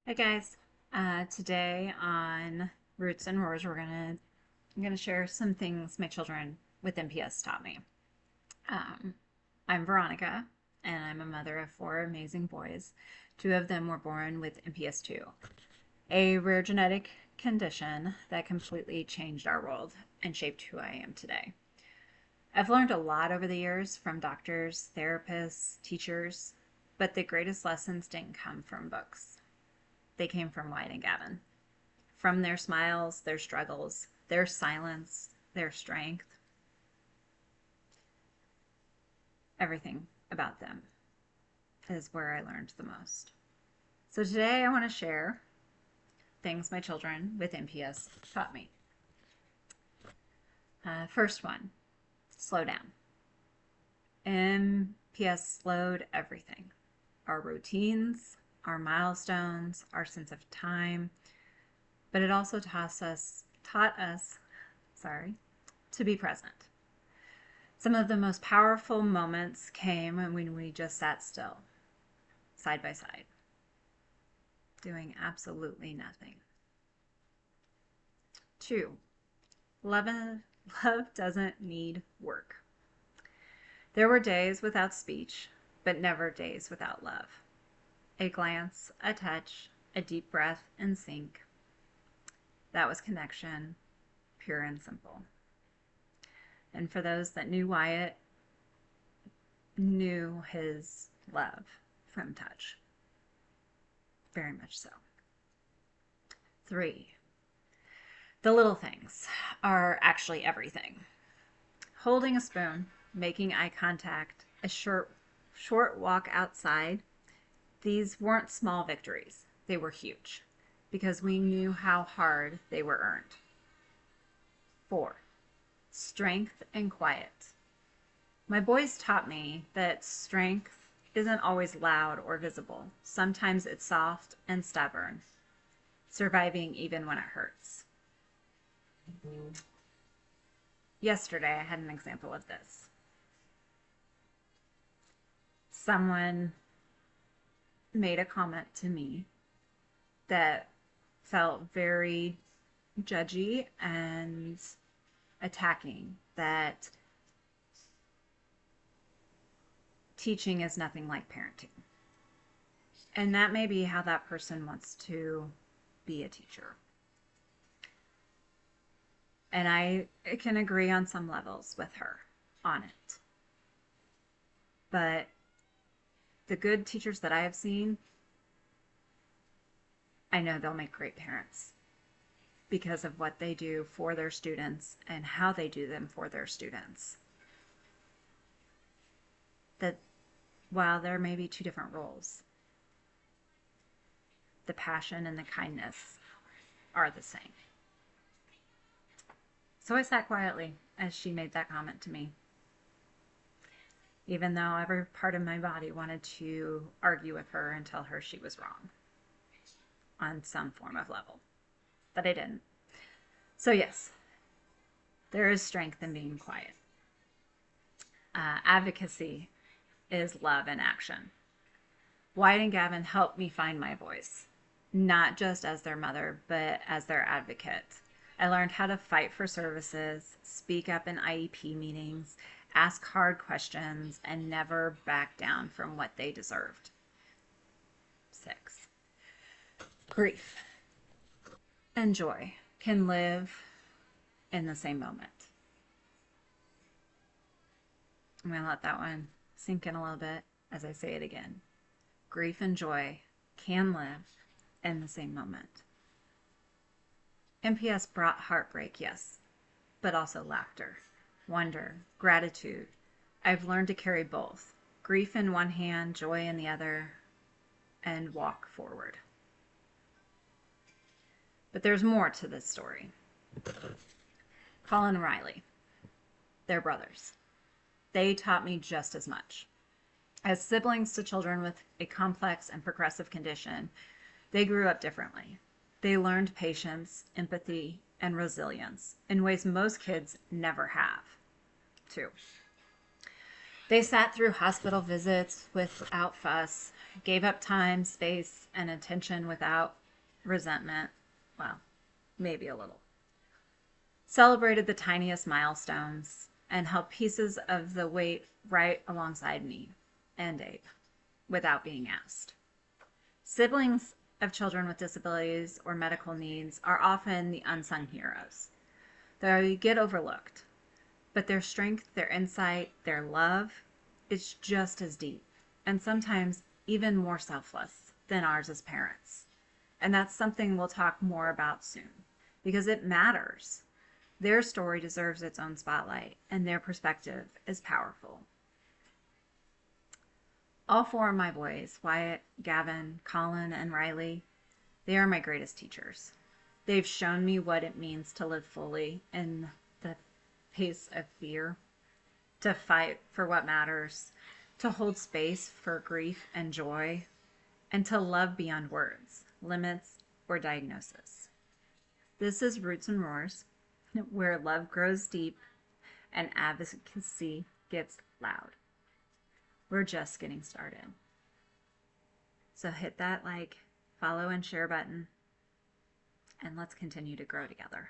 Hey guys, today on Roots and Roars, I'm gonna share some things my children with MPS taught me. Um, I'm Veronica, and I'm a mother of four amazing boys. Two of them were born with MPS II, a rare genetic condition that completely changed our world and shaped who I am today. I've learned a lot over the years from doctors, therapists, teachers, but the greatest lessons didn't come from books. They came from Wyatt and Gavin. From their smiles, their struggles, their silence, their strength, everything about them is where I learned the most. So today I want to share things my children with MPS taught me. First one, slow down. MPS slowed everything. Our routines, our milestones, our sense of time, but it also taught us, to be present. Some of the most powerful moments came when we just sat still, side by side, doing absolutely nothing. 2. Love, love doesn't need work. There were days without speech, but never days without love. A glance, a touch, a deep breath in sync. That was connection, pure and simple. And for those that knew Wyatt, knew his love from touch. Very much so. 3. The little things are actually everything. Holding a spoon, making eye contact, a short walk outside, these weren't small victories. They were huge because we knew how hard they were earned. 4. Strength and quiet. My boys taught me that strength isn't always loud or visible. Sometimes it's soft and stubborn, surviving even when it hurts. Yesterday, I had an example of this. Someone made a comment to me that felt very judgy and attacking, that teaching is nothing like parenting. And that may be how that person wants to be a teacher. And I can agree on some levels with her on it. But the good teachers that I have seen, I know they'll make great parents because of what they do for their students and how they do them for their students. That while there may be two different roles, the passion and the kindness are the same. So I sat quietly as she made that comment to me, even though every part of my body wanted to argue with her and tell her she was wrong on some form of level, but I didn't. So yes, there is strength in being quiet. Advocacy is love in action. Wyatt and Gavin helped me find my voice, not just as their mother, but as their advocate. I learned how to fight for services, speak up in IEP meetings, ask hard questions, and never back down from what they deserved. 6. Grief and joy can live in the same moment. I'm going to let that one sink in a little bit as I say it again. Grief and joy can live in the same moment. MPS brought heartbreak, yes, but also laughter, wonder, gratitude. I've learned to carry both, grief in one hand, joy in the other, and walk forward. But there's more to this story. Colin and Riley, they're brothers. They taught me just as much. As siblings to children with a complex and progressive condition, they grew up differently. They learned patience, empathy, and resilience in ways most kids never have. 2. They sat through hospital visits without fuss, gave up time, space, and attention without resentment. Well, maybe a little. Celebrated the tiniest milestones and held pieces of the weight right alongside me and Dave without being asked. Siblings of children with disabilities or medical needs are often the unsung heroes. They get overlooked, but their strength, their insight, their love is just as deep and sometimes even more selfless than ours as parents. And that's something we'll talk more about soon because it matters. Their story deserves its own spotlight, and their perspective is powerful. All four of my boys, Wyatt, Gavin, Colin, and Riley, they are my greatest teachers. They've shown me what it means to live fully in the face of fear, to fight for what matters, to hold space for grief and joy, and to love beyond words, limits, or diagnosis. This is Roots and Roars, where love grows deep and advocacy gets loud. We're just getting started. So hit that like, follow, and share button, and let's continue to grow together.